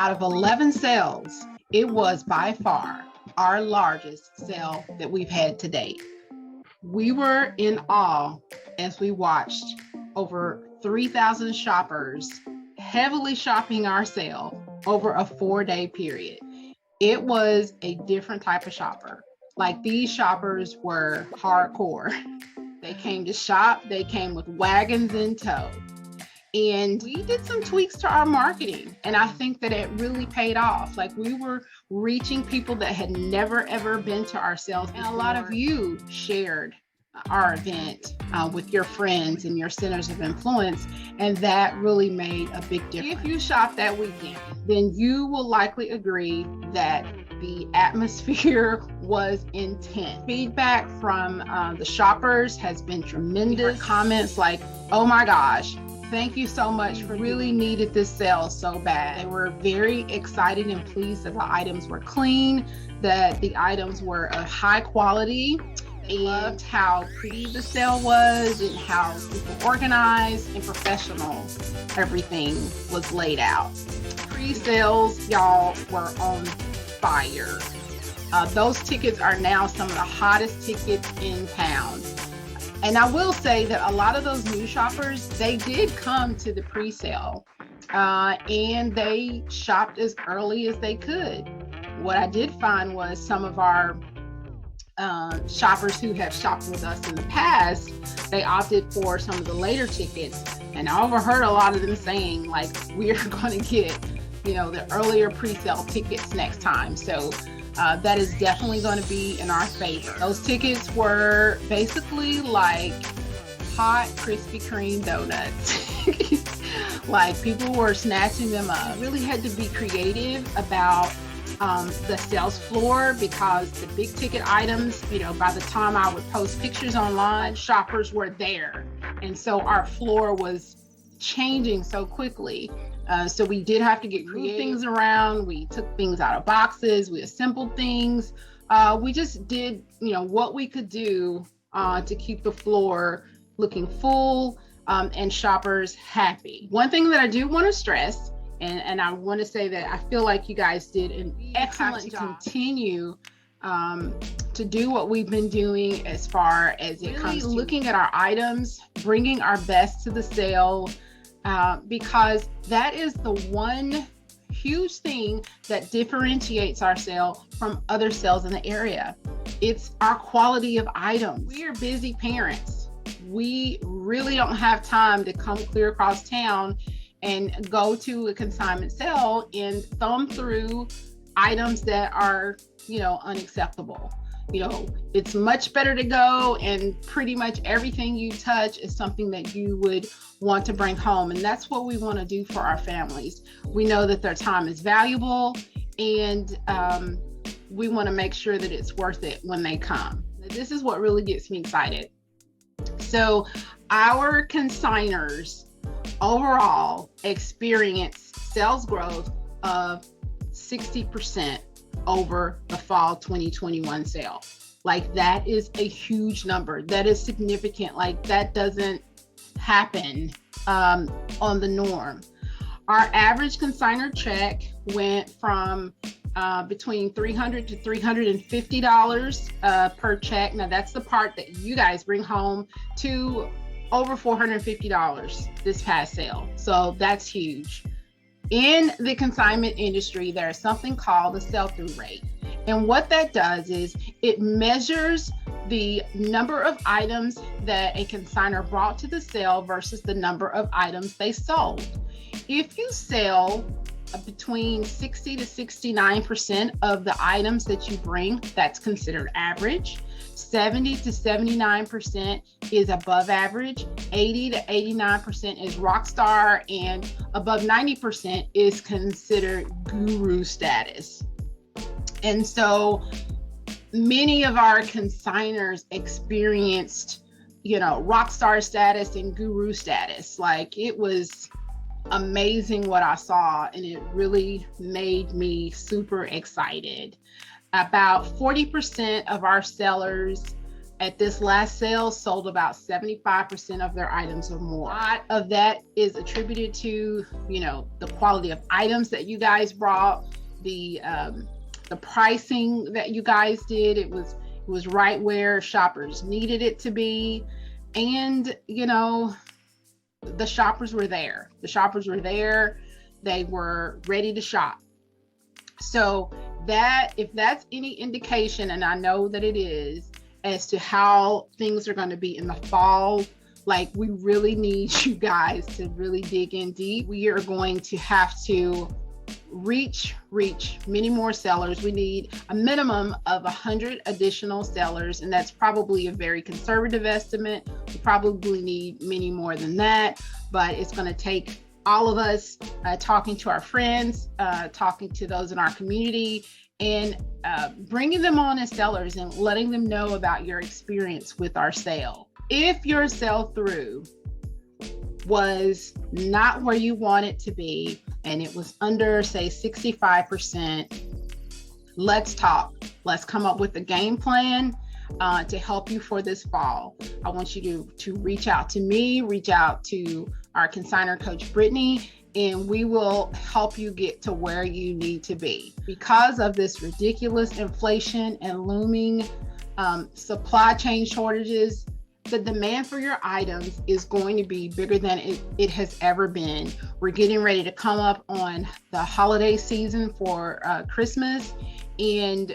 Out of 11 sales, it was by far our largest sale that we've had to date. We were in awe as we watched over 3,000 shoppers heavily shopping our sale over a 4-day period. It was a different type of shopper. Like, these shoppers were hardcore. They came to shop, they came with wagons in tow. And we did some tweaks to our marketing, and I think that it really paid off. Like, we were reaching people that had never ever been to our sales, and a lot of you shared our event with your friends and your centers of influence, and that really made a big difference. If you shop that weekend, then you will likely agree that the atmosphere was intense. Feedback from the shoppers has been tremendous. Comments like, "Oh my gosh, thank you so much, for really needed this sale so bad." They were very excited and pleased that the items were clean, that the items were of high quality. They loved how pretty the sale was and how super organized and professional everything was laid out. Pre-sales, y'all, were on fire. Those tickets are now some of the hottest tickets in town. And I will say that a lot of those new shoppers, they did come to the pre-sale and they shopped as early as they could. What I did find was some of our shoppers who have shopped with us in the past, they opted for some of the later tickets. And I overheard a lot of them saying, like, we're going to get, the earlier pre-sale tickets next time. So that is definitely going to be in our favor. Those tickets were basically like hot Krispy Kreme donuts. Like, people were snatching them up. Really had to be creative about the sales floor, because the big ticket items, by the time I would post pictures online, shoppers were there. And so our floor was changing so quickly. So we did have to get creative things around. We took things out of boxes. We assembled things. We just did, what we could do to keep the floor looking full and shoppers happy. One thing that I do want to stress, and I want to say that I feel like you guys did an excellent job. Continue to do what we've been doing as far as it comes to looking at our items, bringing our best to the sale, because that is the one huge thing that differentiates our sale from other sales in the area. It's our quality of items. We are busy parents. We really don't have time to come clear across town and go to a consignment sale and thumb through items that are, unacceptable. It's much better to go and pretty much everything you touch is something that you would want to bring home. And that's what we want to do for our families. We know that their time is valuable, and we want to make sure that it's worth it when they come. This is what really gets me excited. So our consigners overall experienced sales growth of 60% over the fall 2021 sale. Like, that is a huge number. That is significant. Like, that doesn't happen on the norm. Our average consignor check went from between $300 to $350 per check. Now, that's the part that you guys bring home, to over $450 this past sale. So that's huge. In the consignment industry, there's something called the sell-through rate. And what that does is it measures the number of items that a consignor brought to the sale versus the number of items they sold. If you sell between 60 to 69% of the items that you bring, that's considered average. 70 to 79% is above average. 80 to 89% is rock star, and above 90% is considered guru status. And so many of our consigners experienced, rock star status and guru status. Like, it was amazing what I saw, and it really made me super excited. About 40% of our sellers at this last sale sold about 75% of their items or more. A lot of that is attributed to, the quality of items that you guys brought, the pricing that you guys did. It was right where shoppers needed it to be. And, the shoppers were there. They were ready to shop. So if that's any indication, and I know that it is, as to how things are going to be in the fall, like, we really need you guys to really dig in deep. We are going to have to reach many more sellers. We need a minimum of 100 additional sellers, and that's probably a very conservative estimate. We probably need many more than that, but it's going to take all of us talking to our friends, talking to those in our community, and bringing them on as sellers and letting them know about your experience with our sale. If your sell through was not where you want it to be, and it was under, say, 65%, let's talk. Let's come up with a game plan to help you for this fall. I want you to reach out to me, reach out to our consignor coach, Brittany, and we will help you get to where you need to be. Because of this ridiculous inflation and looming supply chain shortages, the demand for your items is going to be bigger than it has ever been. We're getting ready to come up on the holiday season for Christmas. And,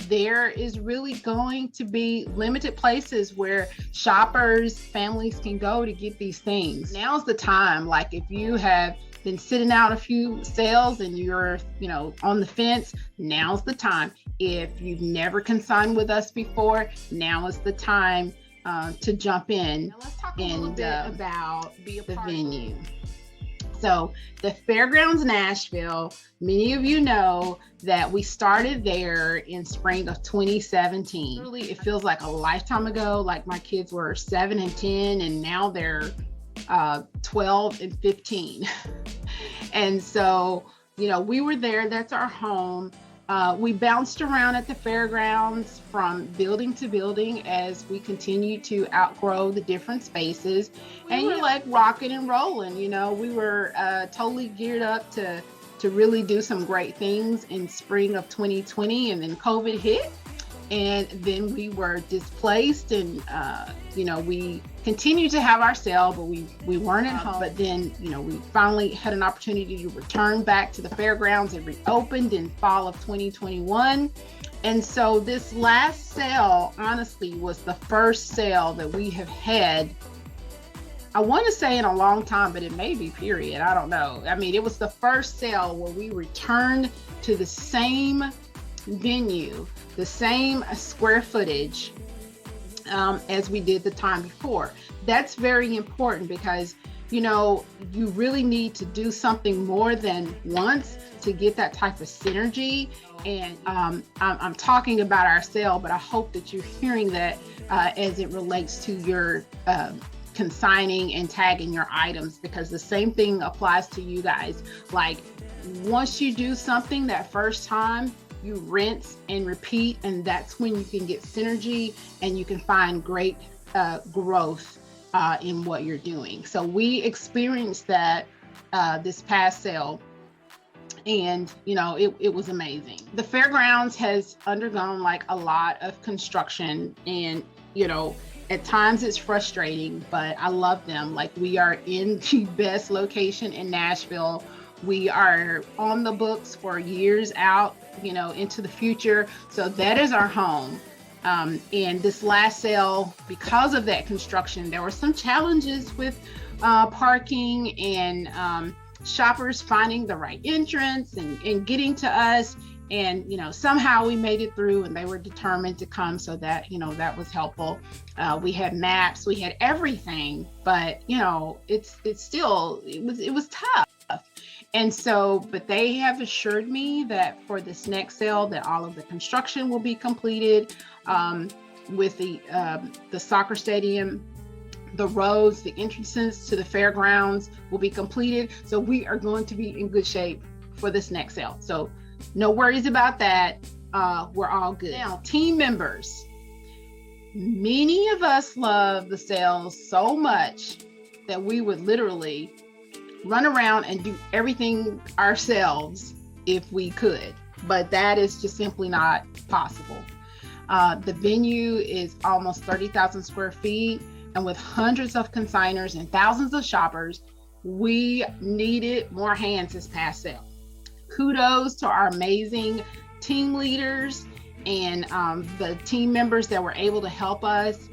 there is really going to be limited places where shoppers, families can go to get these things. Now's the time. Like, if you have been sitting out a few sales and you're, on the fence, now's the time. If you've never consigned with us before, now is the time to jump in. Now let's talk a little bit about the venue. So the Fairgrounds Nashville, many of you know that we started there in spring of 2017. Really, it feels like a lifetime ago. Like, my kids were 7 and 10, and now they're 12 and 15. And so, we were there. That's our home. We bounced around at the fairgrounds from building to building as we continue to outgrow the different spaces. And you're like rocking and rolling. We were totally geared up to really do some great things in spring of 2020, and then COVID hit. And then we were displaced, and we continued to have our sale, but we weren't at home. But then we finally had an opportunity to return back to the fairgrounds. It reopened in fall of 2021. And so this last sale, honestly, was the first sale that we have had, I want to say, in a long time, but it may be period. I don't know. I mean, it was the first sale where we returned to the same venue, the same square footage as we did the time before. That's very important because, you really need to do something more than once to get that type of synergy. And I'm talking about our sale, but I hope that you're hearing that as it relates to your consigning and tagging your items, because the same thing applies to you guys. Like, once you do something that first time, you rinse and repeat, and that's when you can get synergy and you can find great growth in what you're doing. So we experienced that this past sale, and it was amazing. The fairgrounds has undergone like a lot of construction, and at times it's frustrating, but I love them. Like, we are in the best location in Nashville. We are on the books for years out, into the future. So that is our home. And this last sale, because of that construction, there were some challenges with parking and shoppers finding the right entrance and getting to us. And, somehow we made it through, and they were determined to come. So that, that was helpful. We had maps, we had everything, but, it was tough. And so, but they have assured me that for this next sale, that all of the construction will be completed, with the soccer stadium, the roads, the entrances to the fairgrounds will be completed. So we are going to be in good shape for this next sale. So no worries about that. We're all good. Now, team members, Many of us love the sales so much that we would literally run around and do everything ourselves if we could, but that is just simply not possible. The venue is almost 30,000 square feet, and with hundreds of consigners and thousands of shoppers, we needed more hands this past sale. Kudos to our amazing team leaders and the team members that were able to help us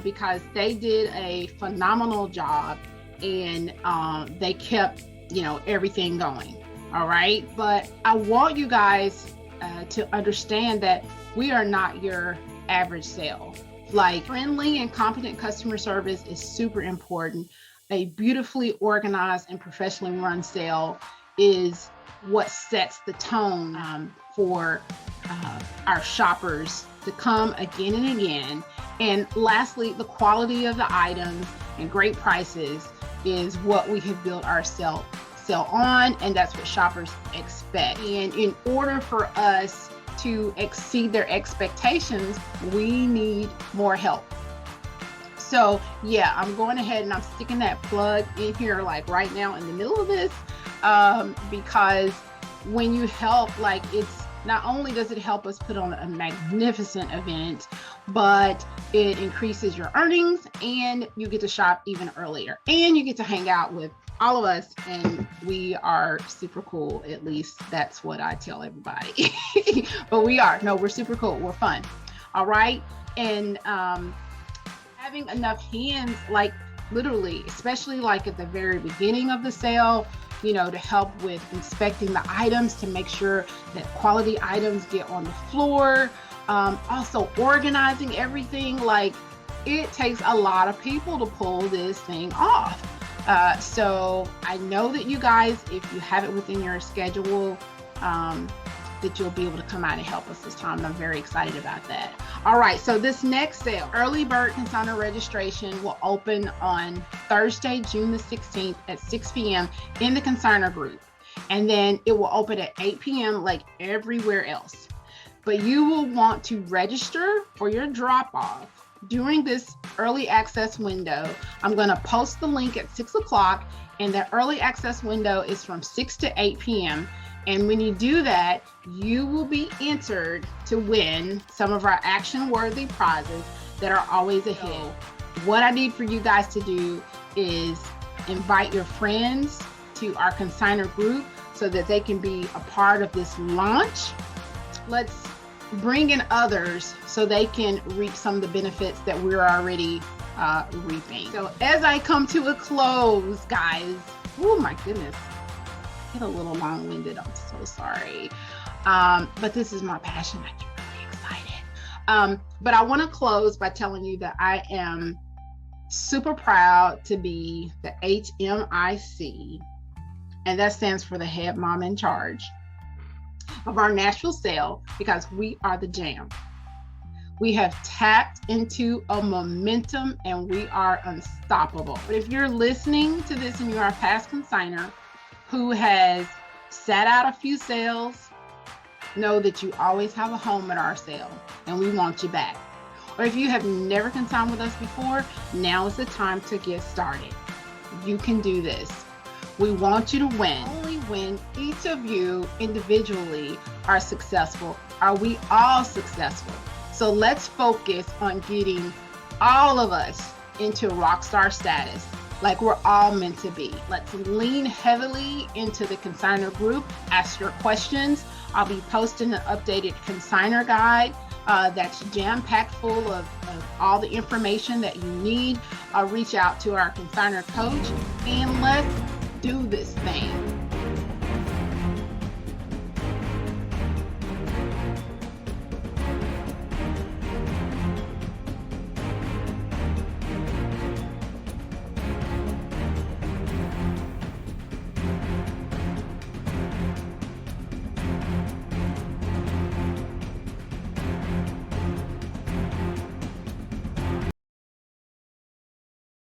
because they did a phenomenal job, and they kept, everything going. All right. But I want you guys to understand that we are not your average sale. Like, friendly and competent customer service is super important. A beautifully organized and professionally run sale is what sets the tone for our shoppers to come again and again. And lastly, the quality of the items and great prices is what we have built our sale on, and that's what shoppers expect. And in order for us to exceed their expectations, we need more help. So yeah, I'm going ahead and I'm sticking that plug in here like right now in the middle of this because when you help, like, it's not only does it help us put on a magnificent event, but it increases your earnings and you get to shop even earlier and you get to hang out with all of us, and we are super cool. At least that's what I tell everybody. But we're super cool. We're fun. All right. And having enough hands, like literally, especially like at the very beginning of the sale, to help with inspecting the items to make sure that quality items get on the floor. Also organizing everything. Like, it takes a lot of people to pull this thing off. So I know that you guys, if you have it within your schedule, that you'll be able to come out and help us this time. And I'm very excited about that. All right. So this next sale, early bird consignor registration, will open on Thursday, June the 16th at 6 p.m. in the consignor group. And then it will open at 8 p.m. like everywhere else. But you will want to register for your drop off during this early access window. I'm going to post the link at 6 o'clock, and the early access window is from 6 to 8 p.m. And when you do that, you will be entered to win some of our action-worthy prizes that are always ahead. What I need for you guys to do is invite your friends to our consignor group so that they can be a part of this launch. Let's bring in others so they can reap some of the benefits that we're already reaping. So as I come to a close, guys, oh my goodness, I get a little long-winded. I'm so sorry. But this is my passion. I get really excited. But I want to close by telling you that I am super proud to be the HMIC, and that stands for the head mom in charge of our Nashville sale, because we are the jam. We have tapped into a momentum and we are unstoppable. But if you're listening to this and you are a past consignor who has sat out a few sales, know that you always have a home at our sale and we want you back. Or if you have never consigned with us before, now is the time to get started. You can do this. We want you to win. Only when each of you individually are successful are we all successful. So let's focus on getting all of us into rock star status, like we're all meant to be. Let's lean heavily into the consignor group. Ask your questions. I'll be posting an updated consignor guide that's jam-packed full of all the information that you need. Reach out to our consignor coach and let's do this thing.